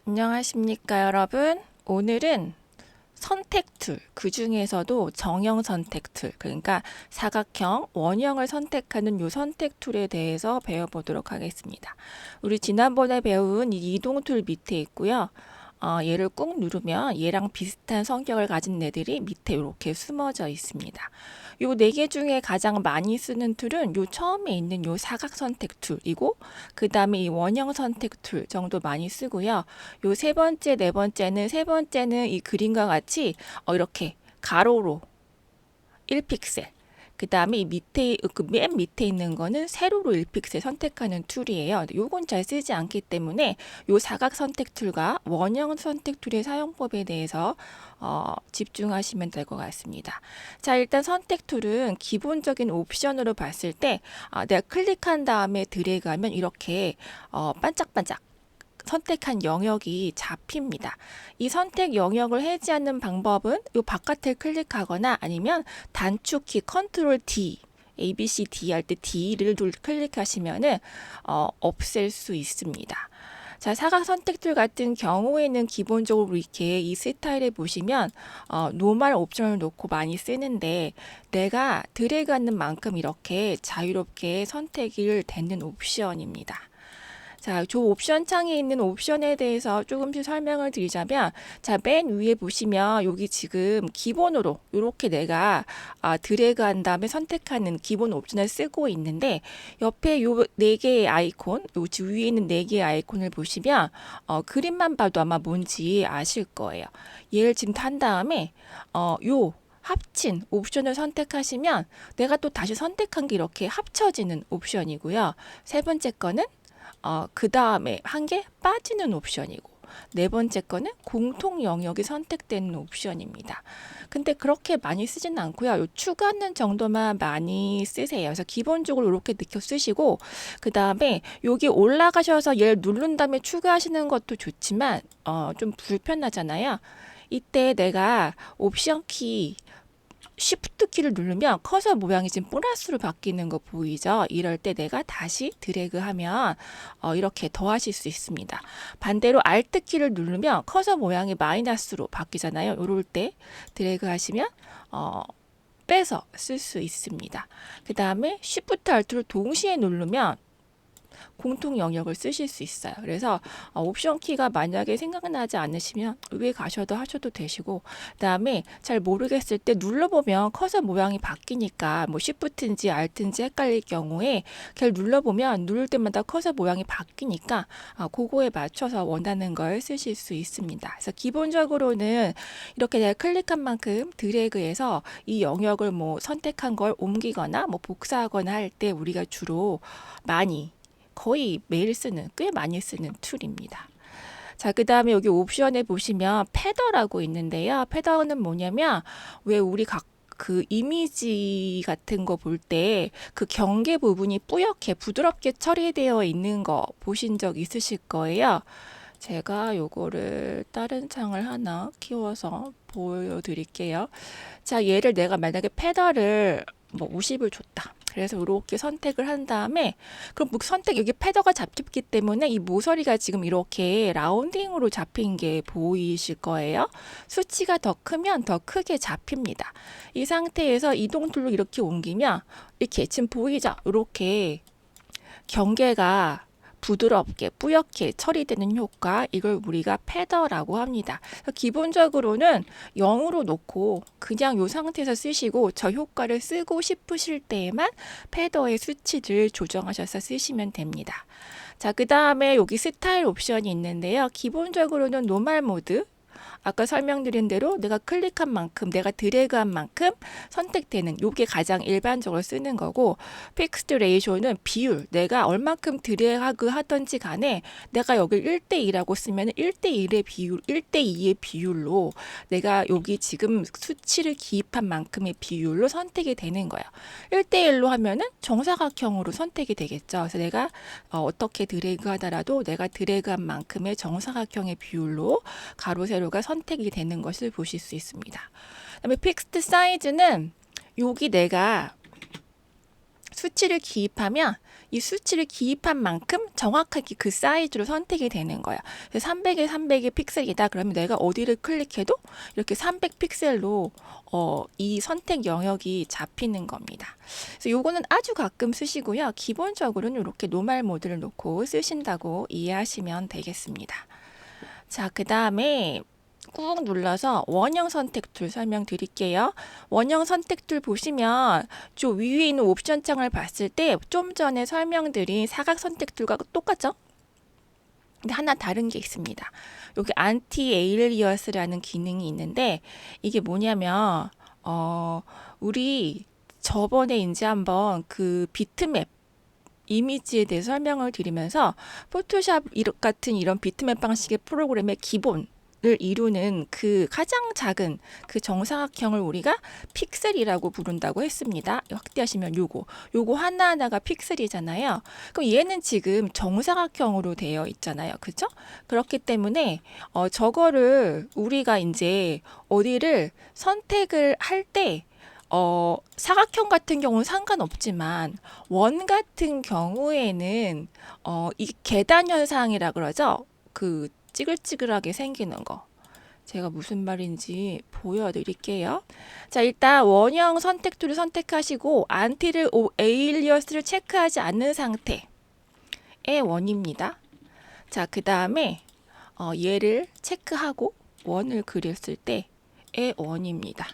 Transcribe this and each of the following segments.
안녕하십니까, 여러분. 오늘은 선택 툴, 그 중에서도 정형 선택 툴, 그러니까 사각형, 원형을 선택하는 요 선택 툴에 대해서 배워보도록 하겠습니다. 우리 지난번에 배운 이 이동 툴 밑에 있고요. 얘를 꾹 누르면 얘랑 비슷한 성격을 가진 애들이 밑에 이렇게 숨어져 있습니다. 요 네 개 중에 가장 많이 쓰는 툴은 요 처음에 있는 요 사각 선택 툴이고, 그 다음에 이 원형 선택 툴 정도 많이 쓰고요. 요 세 번째, 네 번째는, 세 번째는 이 그림과 같이 이렇게 가로로 1픽셀, 그 다음에 이 밑에, 그 맨 밑에 있는 거는 세로로 1픽셀 선택하는 툴이에요. 요건 잘 쓰지 않기 때문에 요 사각 선택 툴과 원형 선택 툴의 사용법에 대해서 집중하시면 될 것 같습니다. 자, 일단 선택 툴은 기본적인 옵션으로 봤을 때 내가 클릭한 다음에 드래그하면 이렇게 반짝반짝 선택한 영역이 잡힙니다. 이 선택 영역을 해제하는 방법은 이 바깥을 클릭하거나 아니면 단축키 컨트롤 D, A, B, C, D 할 때 D를 클릭하시면은 없앨 수 있습니다. 자, 사각 선택 툴 같은 경우에는 기본적으로 이렇게 이 스타일에 보시면 노멀 옵션을 놓고 많이 쓰는데, 내가 드래그하는 만큼 이렇게 자유롭게 선택이 되는 옵션입니다. 자, 저 옵션 창에 있는 옵션에 대해서 조금씩 설명을 드리자면, 자, 맨 위에 보시면 여기 지금 기본으로 이렇게 내가 드래그한 다음에 선택하는 기본 옵션을 쓰고 있는데, 옆에 요 네 개의 아이콘, 요 위에 있는 네 개의 아이콘을 보시면 그림만 봐도 아마 뭔지 아실 거예요. 얘를 지금 탄 다음에 요 합친 옵션을 선택하시면 내가 또 다시 선택한 게 이렇게 합쳐지는 옵션이고요. 세 번째 거는 그 다음에 한 개 빠지는 옵션이고, 네 번째 거는 공통 영역이 선택되는 옵션입니다. 근데 그렇게 많이 쓰지는 않고요. 요 추가하는 정도만 많이 쓰세요. 그래서 기본적으로 이렇게 느껴 쓰시고, 그 다음에 여기 올라가셔서 얘를 누른 다음에 추가하시는 것도 좋지만 좀 불편하잖아요. 이때 내가 옵션 키 Shift 키를 누르면 커서 모양이 지금 플러스로 바뀌는 거 보이죠? 이럴 때 내가 다시 드래그하면 이렇게 더하실 수 있습니다. 반대로 Alt 키를 누르면 커서 모양이 마이너스로 바뀌잖아요. 이럴 때 드래그 하시면 빼서 쓸 수 있습니다. 그 다음에 Shift Alt를 동시에 누르면 공통 영역을 쓰실 수 있어요. 그래서 옵션 키가 만약에 생각나지 않으시면 위에 가셔도 하셔도 되시고, 그다음에 잘 모르겠을 때 눌러보면 커서 모양이 바뀌니까 뭐 Shift인지 Alt인지 헷갈릴 경우에 그걸 눌러보면 누를 때마다 커서 모양이 바뀌니까 그거에 맞춰서 원하는 걸 쓰실 수 있습니다. 그래서 기본적으로는 이렇게 내가 클릭한 만큼 드래그해서 이 영역을 뭐 선택한 걸 옮기거나 뭐 복사하거나 할 때 우리가 주로 많이 거의 매일 쓰는, 꽤 많이 쓰는 툴입니다. 자, 그 다음에 여기 옵션에 보시면 패더라고 있는데요. 패더는 뭐냐면, 왜 우리 그 이미지 같은 거 볼 때 그 경계 부분이 뿌옇게 부드럽게 처리되어 있는 거 보신 적 있으실 거예요. 제가 요거를 다른 창을 하나 키워서 보여드릴게요. 자, 얘를 내가 만약에 패더를 뭐 50을 줬다. 그래서 이렇게 선택을 한 다음에, 그럼 선택 여기 패더가 잡혔기 때문에 이 모서리가 지금 이렇게 라운딩으로 잡힌 게 보이실 거예요. 수치가 더 크면 더 크게 잡힙니다. 이 상태에서 이동 툴로 이렇게 옮기면 이렇게 지금 보이죠? 이렇게 경계가 부드럽게 뿌옇게 처리되는 효과, 이걸 우리가 패더라고 합니다. 기본적으로는 0으로 놓고 그냥 이 상태에서 쓰시고, 저 효과를 쓰고 싶으실 때에만 패더의 수치를 조정하셔서 쓰시면 됩니다. 자, 그 다음에 여기 스타일 옵션이 있는데요. 기본적으로는 노멀 모드, 아까 설명드린 대로 내가 클릭한 만큼, 내가 드래그한 만큼 선택되는, 요게 가장 일반적으로 쓰는 거고, 픽스드 레이쇼는 비율, 내가 얼만큼 드래그 하던지 간에 내가 여기 1대2라고 쓰면 1대1의 비율, 1대2의 비율로 내가 여기 지금 수치를 기입한 만큼의 비율로 선택이 되는 거예요. 1대1로 하면은 정사각형으로 선택이 되겠죠. 그래서 내가 어떻게 드래그 하더라도 내가 드래그한 만큼의 정사각형의 비율로 가로 세로가 선택이 되는 것을 보실 수 있습니다. 그다음에 픽스드 사이즈는 여기 내가 수치를 기입하면 이 수치를 기입한 만큼 정확하게 그 사이즈로 선택이 되는 거야. 그래서 300에 300의 픽셀이다. 그러면 내가 어디를 클릭해도 이렇게 300 픽셀로 이 선택 영역이 잡히는 겁니다. 그래서 요거는 아주 가끔 쓰시고요. 기본적으로는 이렇게 노멀 모드를 놓고 쓰신다고 이해하시면 되겠습니다. 자, 그 다음에 꾹 눌러서 원형 선택 툴 설명드릴게요. 원형 선택 툴 보시면 저 위에 있는 옵션 창을 봤을 때 좀 전에 설명드린 사각 선택 툴과 똑같죠? 근데 하나 다른 게 있습니다. 여기 안티 에일리어스라는 기능이 있는데 이게 뭐냐면 우리 저번에 이제 한번 그 비트맵 이미지에 대해 설명을 드리면서 포토샵 같은 이런 비트맵 방식의 프로그램의 기본을 이루는 그 가장 작은 그 정사각형을 우리가 픽셀이라고 부른다고 했습니다. 확대하시면 요거 하나하나가 픽셀이잖아요. 그럼 얘는 지금 정사각형으로 되어 있잖아요. 그죠? 그렇기 때문에 저거를 우리가 이제 어디를 선택을 할때 사각형 같은 경우는 상관없지만 원 같은 경우에는 이 계단 현상이라 그러죠. 그 찌글찌글하게 생기는 거. 제가 무슨 말인지 보여드릴게요. 자, 일단 원형 선택 툴을 선택하시고 안티를 에일리어스를 체크하지 않는 상태의 원입니다. 자, 그 다음에 얘를 체크하고 원을 그렸을 때의 원입니다.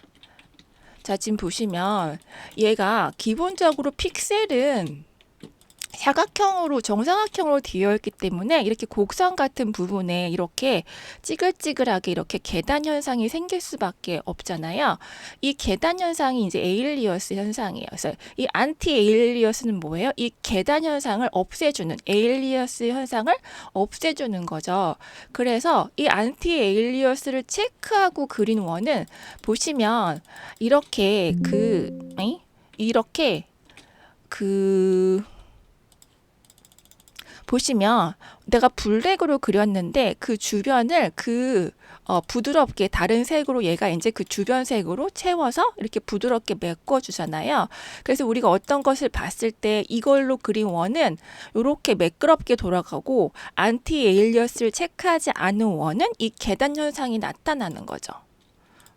자, 지금 보시면 얘가 기본적으로 픽셀은 사각형으로 정사각형으로 되어 있기 때문에 이렇게 곡선 같은 부분에 이렇게 찌글찌글하게 이렇게 계단 현상이 생길 수밖에 없잖아요. 이 계단 현상이 이제 에일리어스 현상이에요. 그래서 이 안티 에일리어스는 뭐예요? 이 계단 현상을 없애주는 에일리어스 현상을 없애주는 거죠. 그래서 이 안티 에일리어스를 체크하고 그린 원은 보시면 이렇게 보시면 내가 블랙으로 그렸는데 그 주변을 부드럽게 다른 색으로 얘가 이제 그 주변 색으로 채워서 이렇게 부드럽게 메꿔 주잖아요. 그래서 우리가 어떤 것을 봤을 때 이걸로 그린 원은 이렇게 매끄럽게 돌아가고 안티 에일리어스를 체크하지 않은 원은 이 계단 현상이 나타나는 거죠.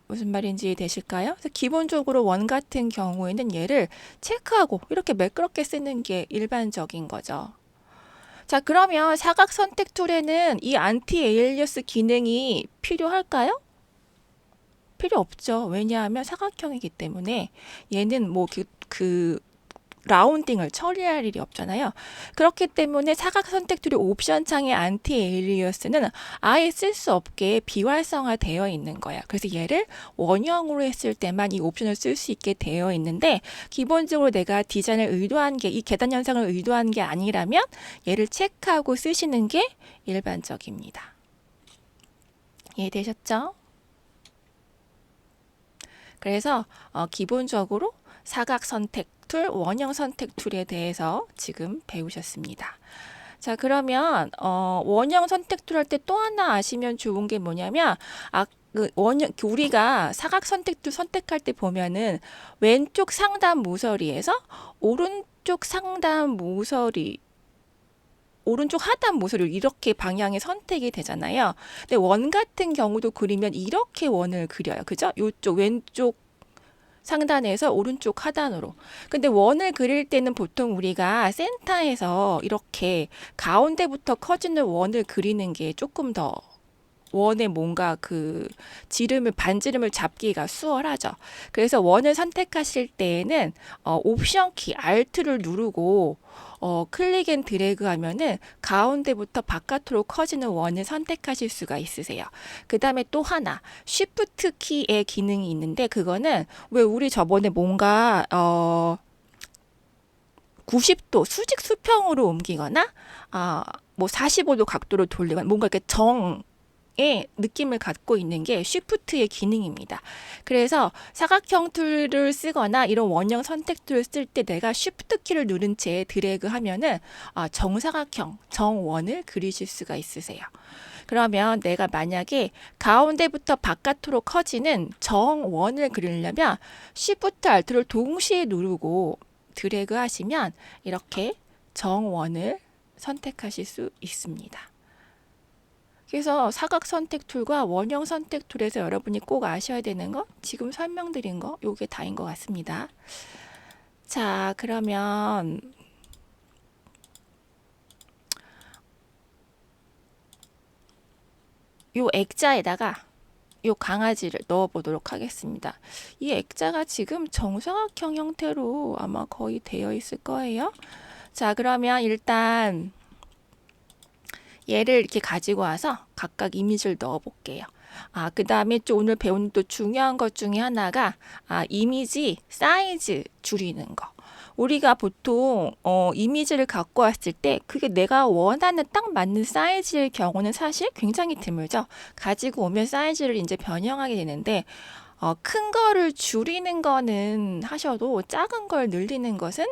무슨 말인지 되실까요? 그래서 기본적으로 원 같은 경우에는 얘를 체크하고 이렇게 매끄럽게 쓰는 게 일반적인 거죠. 자, 그러면 사각 선택 툴에는 이 안티 에일리어스 기능이 필요할까요? 필요 없죠. 왜냐하면 사각형이기 때문에 얘는 뭐 라운딩을 처리할 일이 없잖아요. 그렇기 때문에 사각 선택 툴의 옵션 창의 안티 에일리어스는 아예 쓸 수 없게 비활성화되어 있는 거야. 그래서 얘를 원형으로 했을 때만 이 옵션을 쓸 수 있게 되어 있는데 기본적으로 내가 디자인을 의도한 게 이 계단 현상을 의도한 게 아니라면 얘를 체크하고 쓰시는 게 일반적입니다. 이해되셨죠? 그래서 기본적으로 사각 선택 툴, 원형 선택 툴에 대해서 지금 배우셨습니다. 자, 그러면 원형 선택 툴 할 때 또 하나 아시면 좋은 게 뭐냐면 우리가 사각 선택 툴 선택할 때 보면은 왼쪽 상단 모서리에서 오른쪽 상단 모서리 오른쪽 하단 모서리 이렇게 방향의 선택이 되잖아요. 근데 원 같은 경우도 그리면 이렇게 원을 그려요. 그죠? 이쪽 왼쪽 상단에서 오른쪽 하단으로. 근데 원을 그릴 때는 보통 우리가 센터에서 이렇게 가운데부터 커지는 원을 그리는 게 조금 더 원에 뭔가 반지름을 잡기가 수월하죠. 그래서 원을 선택하실 때에는 옵션 키 Alt를 누르고 클릭 앤 드래그 하면은 가운데부터 바깥으로 커지는 원을 선택하실 수가 있으세요. 그 다음에 또 하나 Shift 키의 기능이 있는데 그거는 왜 우리 저번에 뭔가 90도 수직 수평으로 옮기거나 뭐 45도 각도로 돌리거나 뭔가 이렇게 의 느낌을 갖고 있는 게 쉬프트의 기능입니다. 그래서 사각형 툴을 쓰거나 이런 원형 선택 툴을 쓸 때 내가 쉬프트 키를 누른 채 드래그 하면은 정사각형, 정원을 그리실 수가 있으세요. 그러면 내가 만약에 가운데부터 바깥으로 커지는 정원을 그리려면 Shift Alt를 동시에 누르고 드래그 하시면 이렇게 정원을 선택하실 수 있습니다. 그래서 사각 선택 툴과 원형 선택 툴에서 여러분이 꼭 아셔야 되는 건 지금 설명드린 거 요게 다인 것 같습니다. 자, 그러면 요 액자에다가 요 강아지를 넣어 보도록 하겠습니다. 이 액자가 지금 정사각형 형태로 아마 거의 되어 있을 거예요. 자, 그러면 일단 얘를 이렇게 가지고 와서 각각 이미지를 넣어 볼게요. 그 다음에 또 오늘 배운 또 중요한 것 중에 하나가 이미지 사이즈 줄이는 거. 우리가 보통 이미지를 갖고 왔을 때 그게 내가 원하는 딱 맞는 사이즈일 경우는 사실 굉장히 드물죠. 가지고 오면 사이즈를 이제 변형하게 되는데 큰 거를 줄이는 거는 하셔도 작은 걸 늘리는 것은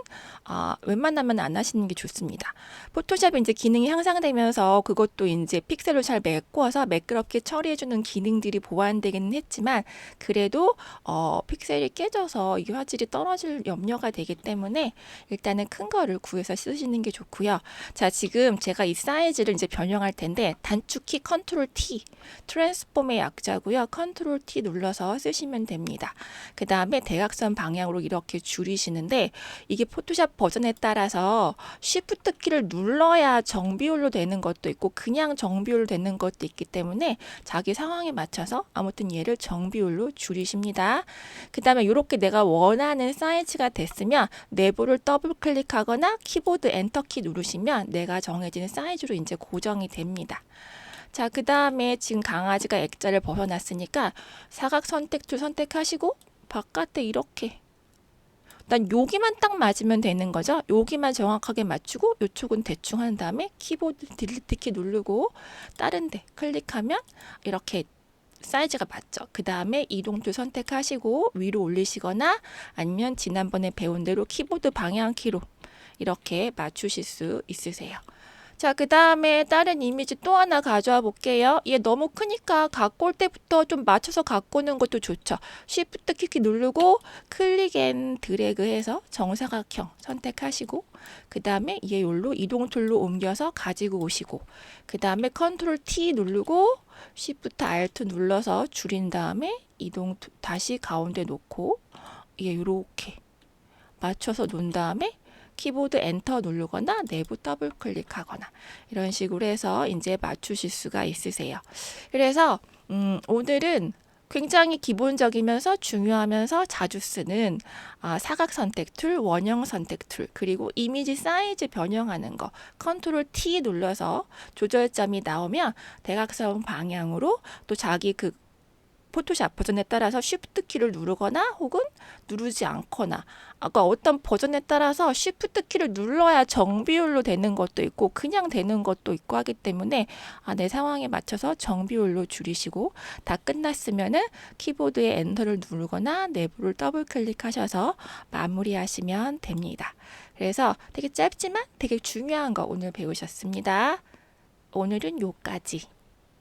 웬만하면 안 하시는 게 좋습니다. 포토샵이 이제 기능이 향상되면서 그것도 이제 픽셀로 잘 메꿔서 매끄럽게 처리해주는 기능들이 보완되기는 했지만 그래도 픽셀이 깨져서 이 화질이 떨어질 염려가 되기 때문에 일단은 큰 거를 구해서 쓰시는 게 좋고요. 자, 지금 제가 이 사이즈를 이제 변형할 텐데 단축키 컨트롤 T, 트랜스폼의 약자고요. 컨트롤 T 눌러서 쓰시면 됩니다. 그 다음에 대각선 방향으로 이렇게 줄이시는데 이게 포토샵 버전에 따라서 쉬프트 키를 눌러야 정비율로 되는 것도 있고 그냥 정비율로 되는 것도 있기 때문에 자기 상황에 맞춰서 아무튼 얘를 정비율로 줄이십니다. 그 다음에 이렇게 내가 원하는 사이즈가 됐으면 내부를 더블 클릭하거나 키보드 엔터키 누르시면 내가 정해진 사이즈로 이제 고정이 됩니다. 자, 그 다음에 지금 강아지가 액자를 벗어났으니까 사각 선택 툴 선택하시고 바깥에 이렇게 난 여기만 딱 맞으면 되는 거죠. 여기만 정확하게 맞추고 이쪽은 대충 한 다음에 키보드 딜리트 키 누르고 다른 데 클릭하면 이렇게 사이즈가 맞죠. 그 다음에 이동 툴 선택하시고 위로 올리시거나 아니면 지난번에 배운 대로 키보드 방향키로 이렇게 맞추실 수 있으세요. 자, 그 다음에 다른 이미지 또 하나 가져와 볼게요. 얘 너무 크니까 갖고 올 때부터 좀 맞춰서 갖고 오는 것도 좋죠. Shift 키 누르고 클릭 앤 드래그 해서 정사각형 선택하시고 그 다음에 얘 요로 이동 툴로 옮겨서 가지고 오시고 그 다음에 컨트롤 T 누르고 Shift Alt 눌러서 줄인 다음에 이동 다시 가운데 놓고 얘 요렇게 맞춰서 놓은 다음에 키보드 엔터 누르거나 내부 더블 클릭하거나 이런 식으로 해서 이제 맞추실 수가 있으세요. 그래서 오늘은 굉장히 기본적이면서 중요하면서 자주 쓰는 사각 선택 툴, 원형 선택 툴, 그리고 이미지 사이즈 변형하는 거 컨트롤 T 눌러서 조절점이 나오면 대각선 방향으로 또 자기 그 포토샵 버전에 따라서 쉬프트 키를 누르거나 혹은 누르지 않거나 어떤 버전에 따라서 쉬프트 키를 눌러야 정비율로 되는 것도 있고 그냥 되는 것도 있고 하기 때문에 내 상황에 맞춰서 정비율로 줄이시고 다 끝났으면은 키보드에 엔터를 누르거나 내부를 더블 클릭하셔서 마무리하시면 됩니다. 그래서 되게 짧지만 되게 중요한 거 오늘 배우셨습니다. 오늘은 요까지.